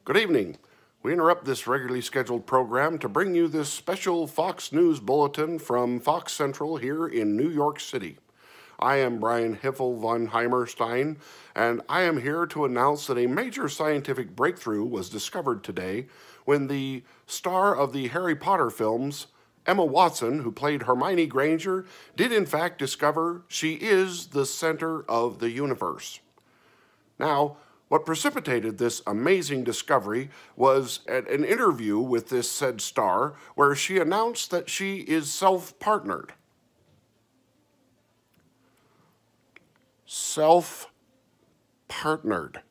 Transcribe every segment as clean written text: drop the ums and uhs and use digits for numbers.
Good evening. We interrupt this regularly scheduled program to bring you this special Fox News bulletin from Fox Central here in New York City. I am Brian Hiffel von Heimerstein, and I am here to announce that a major scientific breakthrough was discovered today when the star of the Harry Potter films, Emma Wattson, who played Hermione Granger, did in fact discover she is the center of the universe. Now, what precipitated this amazing discovery was an interview with this said star where she announced that she is self-partnered. Self-partnered.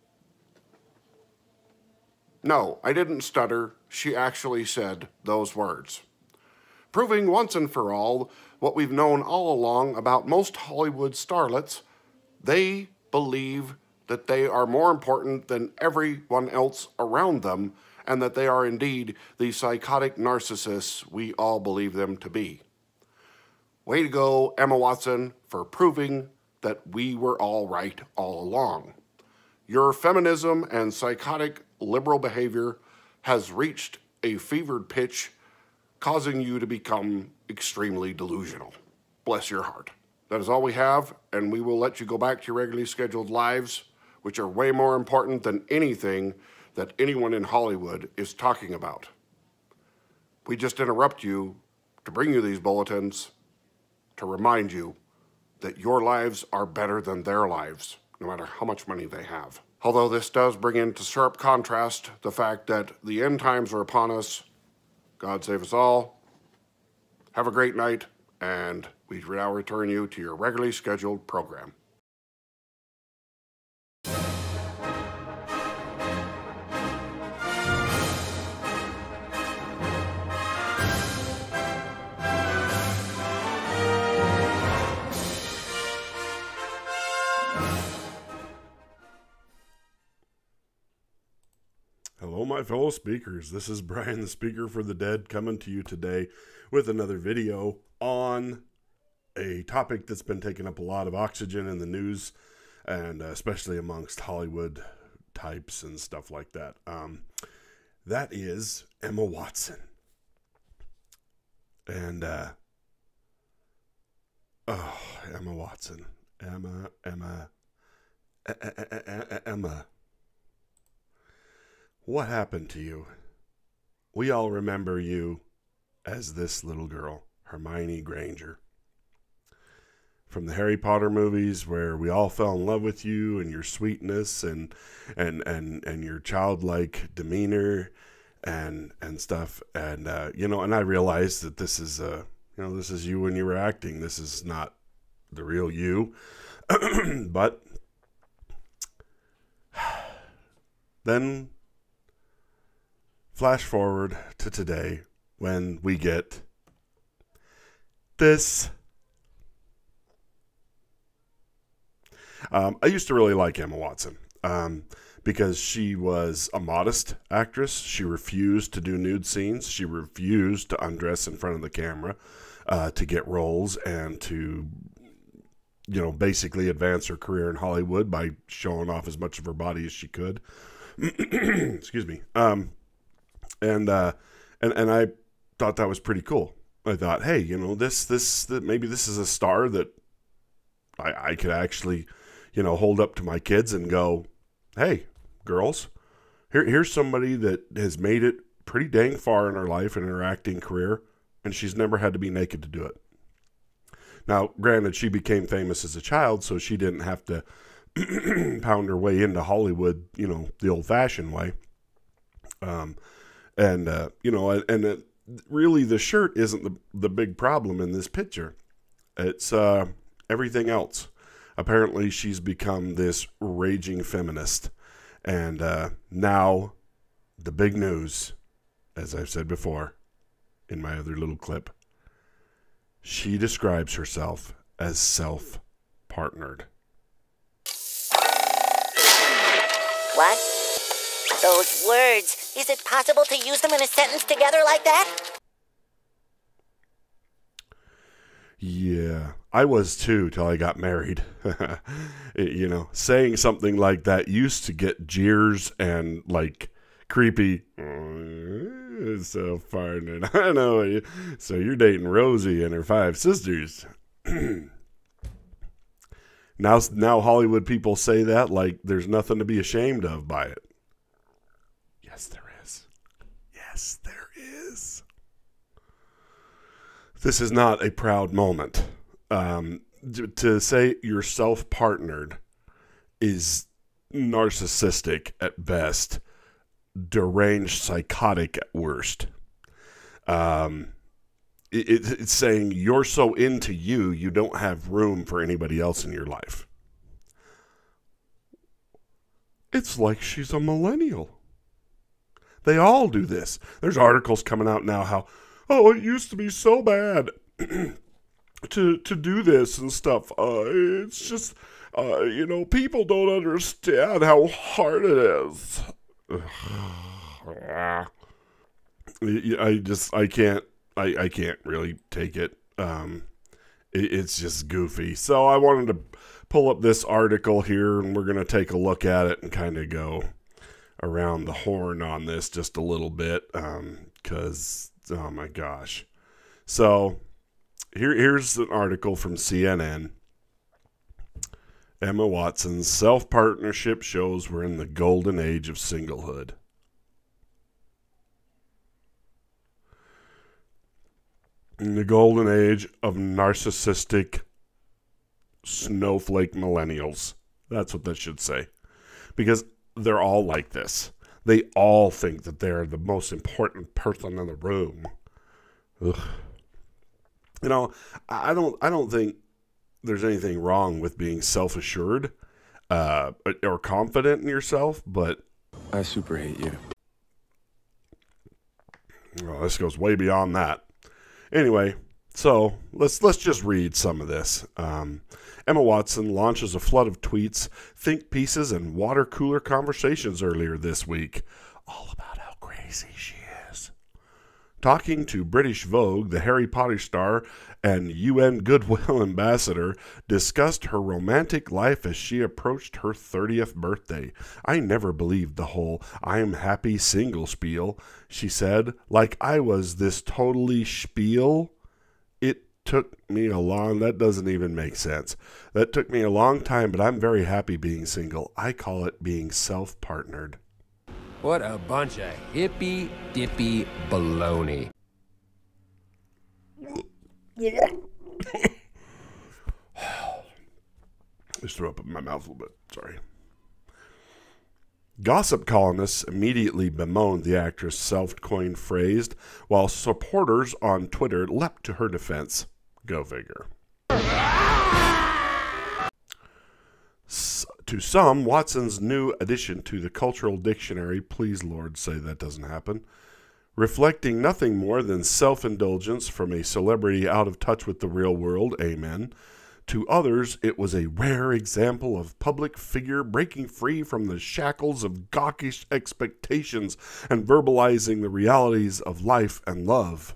No, I didn't stutter. She actually said those words, proving once and for all what we've known all along about most Hollywood starlets. They believe that they are more important than everyone else around them, and that they are indeed the psychotic narcissists we all believe them to be. Way to go, Emma Wattson, for proving that we were all right all along. Your feminism and psychotic liberal behavior has reached a fevered pitch, causing you to become extremely delusional. Bless your heart. That is all we have, and we will let you go back to your regularly scheduled lives, which are way more important than anything that anyone in Hollywood is talking about. We just interrupt you to bring you these bulletins to remind you that your lives are better than their lives, no matter how much money they have. Although this does bring into sharp contrast the fact that the end times are upon us. God save us all. Have a great night, and we now return you to your regularly scheduled program. Hello, my fellow speakers. This is Brian, the Speaker for the Dead, coming to you today with another video on a topic that's been taking up a lot of oxygen in the news, and especially amongst Hollywood types and stuff like that. That is Emma Wattson. And, Emma Wattson. Emma. What happened to you? We all remember you as this little girl, Hermione Granger. From the Harry Potter movies, where we all fell in love with you and your sweetness and your childlike demeanor and stuff. And and I realized that this is this is you when you were acting. This is not the real you. But then flash forward to today when we get this. I used to really like Emma Wattson because she was a modest actress. She refused to do nude scenes. She refused to undress in front of the camera to get roles and to, basically advance her career in Hollywood by showing off as much of her body as she could. Excuse me. And I thought that was pretty cool. I thought, hey, maybe this is a star that I could actually, hold up to my kids and go, hey, girls, here's somebody that has made it pretty dang far in her life and in her acting career, and she's never had to be naked to do it. Now, granted, she became famous as a child, so she didn't have to pound her way into Hollywood, the old-fashioned way. Really the shirt isn't the big problem in this picture. It's everything else. Apparently she's become this raging feminist. And now the big news, as I've said before in my other little clip, she describes herself as self-partnered. What? Those words, is it possible to use them in a sentence together like that? Yeah, I was too till I got married. Saying something like that used to get jeers and creepy. Self-partnered. I know you. So you're dating Rosie and her 5 sisters. Now Hollywood people say that like there's nothing to be ashamed of by it. Yes, there is. Yes, there is. This is not a proud moment. To say you're self-partnered is narcissistic at best, deranged, psychotic at worst. It's saying you're so into you, you don't have room for anybody else in your life. It's like she's a millennial. They all do this. There's articles coming out now how, oh, it used to be so bad to do this and stuff. It's just, people don't understand how hard it is. I can't really take it. It's just goofy. So I wanted to pull up this article here, and we're going to take a look at it and kind of go around the horn on this just a little bit, because, oh my gosh. So here's an article from CNN. Emma Wattson's self-partnership shows we're in the golden age of singlehood. In the golden age of narcissistic snowflake millennials. That's what that should say. Because they're all like this. They all think that they're the most important person in the room. Ugh. I don't think there's anything wrong with being self-assured or confident in yourself, but I super hate you. Well, this goes way beyond that. Anyway, so let's just read some of this. Emma Wattson launches a flood of tweets, think pieces, and water cooler conversations earlier this week, all about how crazy she is. Talking to British Vogue, the Harry Potter star and UN Goodwill ambassador discussed her romantic life as she approached her 30th birthday. I never believed the whole "I'm happy single" spiel, she said, like I was this totally spiel. It took me that doesn't even make sense. That took me a long time, but I'm very happy being single. I call it being self-partnered. What a bunch of hippy-dippy baloney. Just threw up in my mouth a little bit. Sorry. Gossip columnists immediately bemoaned the actress' self-coined phrase, while supporters on Twitter leapt to her defense. Go figure. To some, Watson's new addition to the cultural dictionary, please Lord say that doesn't happen, reflecting nothing more than self-indulgence from a celebrity out of touch with the real world, amen. To others, it was a rare example of public figure breaking free from the shackles of gawkish expectations and verbalizing the realities of life and love.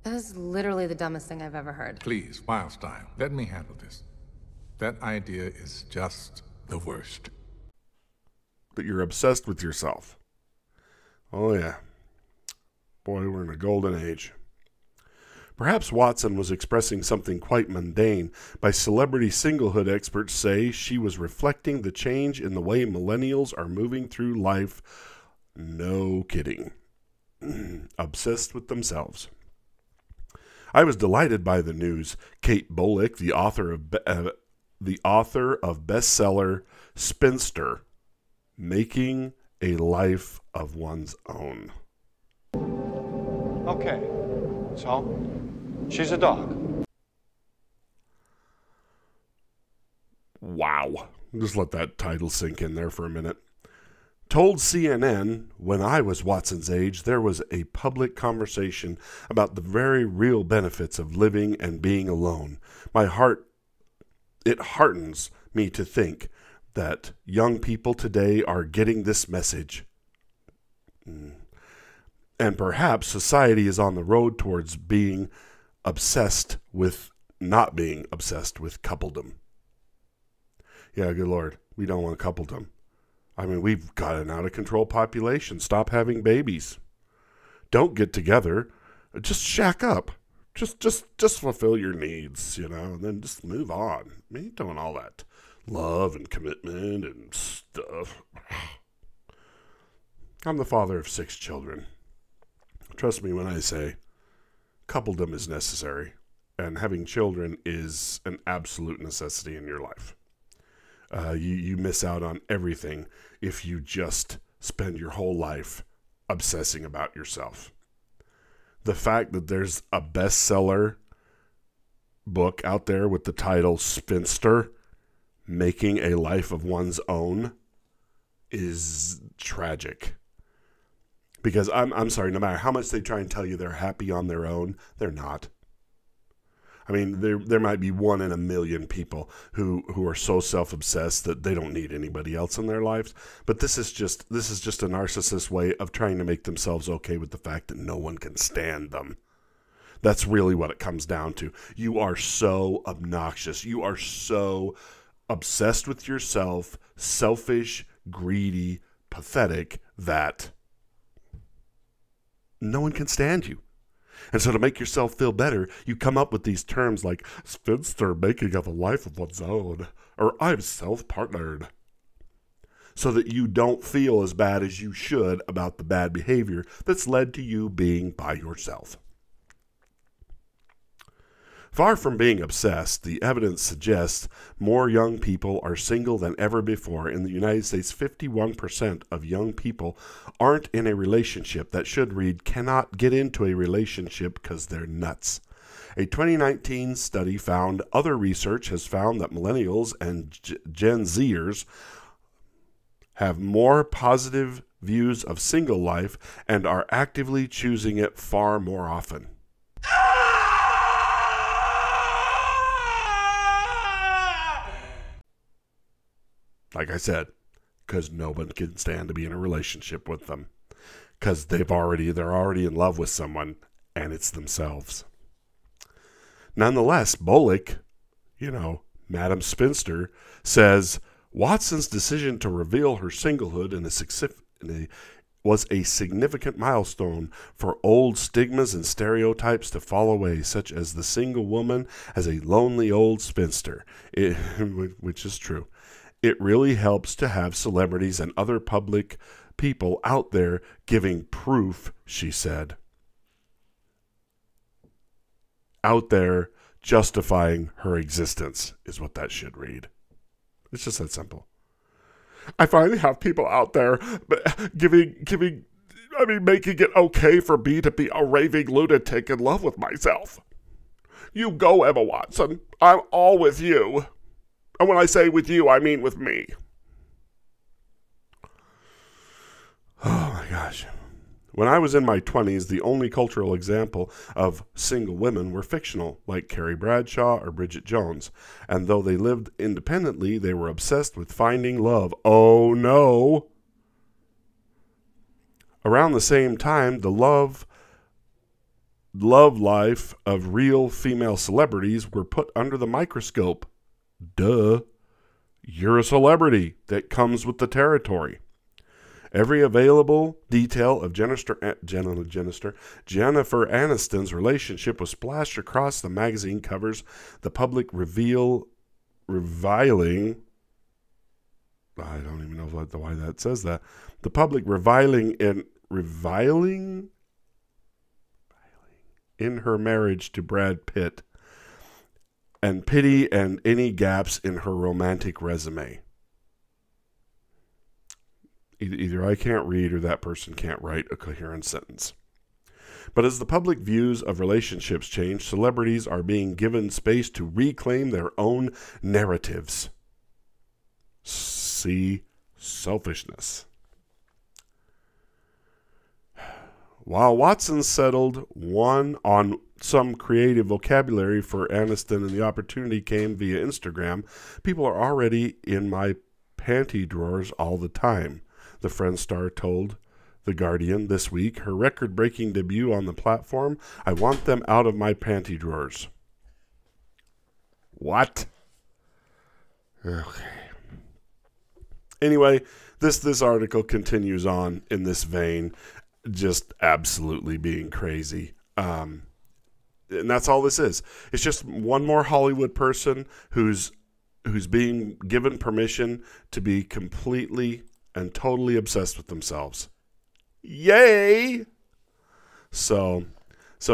That is literally the dumbest thing I've ever heard. Please, Wildstyle, let me handle this. That idea is just the worst. But you're obsessed with yourself. Oh yeah. Boy, we're in a golden age. Perhaps Wattson was expressing something quite mundane. By celebrity singlehood experts say she was reflecting the change in the way millennials are moving through life. No kidding. Obsessed with themselves. I was delighted by the news. Kate Bolick, the author of bestseller Spinster, Making a Life of One's Own. Okay, so she's a dog. Wow. Just let that title sink in there for a minute. Told CNN, when I was Watson's age, there was a public conversation about the very real benefits of living and being alone. It heartens me to think that young people today are getting this message. And perhaps society is on the road towards not being obsessed with coupledom. Yeah, good Lord, we don't want coupledom. I mean, we've got an out-of-control population. Stop having babies. Don't get together. Just shack up. Just fulfill your needs, and then just move on. I mean, doing all that love and commitment and stuff. I'm the father of 6 children. Trust me when I say coupledom is necessary, and having children is an absolute necessity in your life. You miss out on everything if you just spend your whole life obsessing about yourself. The fact that there's a bestseller book out there with the title Spinster, Making a Life of One's Own, is tragic. Because I'm sorry, no matter how much they try and tell you they're happy on their own, they're not. I mean, there might be 1 in a million people who are so self-obsessed that they don't need anybody else in their lives. But this is just a narcissist way of trying to make themselves okay with the fact that no one can stand them. That's really what it comes down to. You are so obnoxious. You are so obsessed with yourself, selfish, greedy, pathetic, that no one can stand you. And so to make yourself feel better, you come up with these terms like spinster, making of a life of one's own, or I'm self-partnered, so that you don't feel as bad as you should about the bad behavior that's led to you being by yourself. Far from being obsessed, the evidence suggests more young people are single than ever before. In the United States, 51% of young people aren't in a relationship. That should read, cannot get into a relationship because they're nuts. A 2019 study found other research has found that millennials and Gen Zers have more positive views of single life and are actively choosing it far more often. Like I said, because no one can stand to be in a relationship with them. Because they're already in love with someone, and it's themselves. Nonetheless, Bullock, Madam Spinster, says Wattson's decision to reveal her singlehood was a significant milestone for old stigmas and stereotypes to fall away, such as the single woman as a lonely old spinster, which is true. It really helps to have celebrities and other public people out there giving proof, she said. Out there justifying her existence is what that should read. It's just that simple. I finally have people out there making it okay for me to be a raving lunatic in love with myself. You go, Emma Wattson. I'm all with you. And when I say with you, I mean with me. Oh my gosh. When I was in my 20s, the only cultural example of single women were fictional, like Carrie Bradshaw or Bridget Jones. And though they lived independently, they were obsessed with finding love. Oh no! Around the same time, the love life of real female celebrities were put under the microscope. Duh. You're a celebrity. That comes with the territory. Every available detail of Jennifer Aniston's relationship was splashed across the magazine covers. The public reviling. I don't even know why that says that. The public reviling in her marriage to Brad Pitt, and pity and any gaps in her romantic resume. Either I can't read or that person can't write a coherent sentence. But as the public views of relationships change, celebrities are being given space to reclaim their own narratives. See selfishness. While Wattson settled on some creative vocabulary for Aniston and the opportunity came via Instagram, people are already in my panty drawers all the time, the Friends star told The Guardian this week. Her record-breaking debut on the platform, I want them out of my panty drawers. What? Okay. Anyway, this article continues on in this vein, just absolutely being crazy. And that's all this is. It's just one more Hollywood person who's being given permission to be completely and totally obsessed with themselves. Yay! So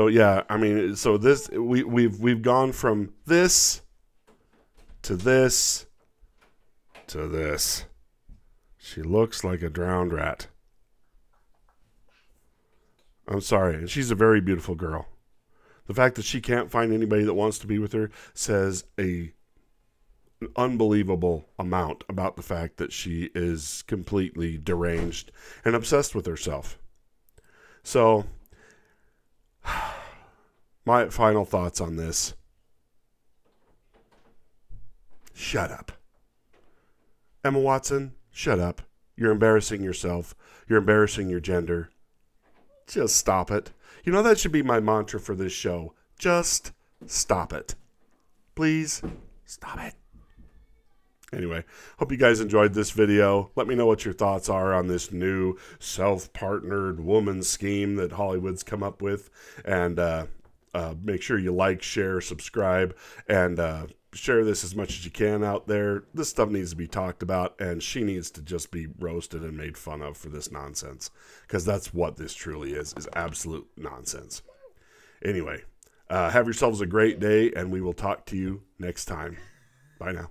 yeah, I mean, so this we've gone from this to this to this. She looks like a drowned rat. I'm sorry, and she's a very beautiful girl. The fact that she can't find anybody that wants to be with her says an unbelievable amount about the fact that she is completely deranged and obsessed with herself. So, my final thoughts on this. Shut up. Emma Wattson, shut up. You're embarrassing yourself. You're embarrassing your gender. Just stop it. You know, that should be my mantra for this show. Just stop it. Please, stop it. Anyway, hope you guys enjoyed this video. Let me know what your thoughts are on this new self-partnered woman scheme that Hollywood's come up with. And make sure you like, share, subscribe, and share this as much as you can out there. This stuff needs to be talked about, and she needs to just be roasted and made fun of for this nonsense, because that's what this truly is absolute nonsense. Anyway, have yourselves a great day, and we will talk to you next time. Bye now.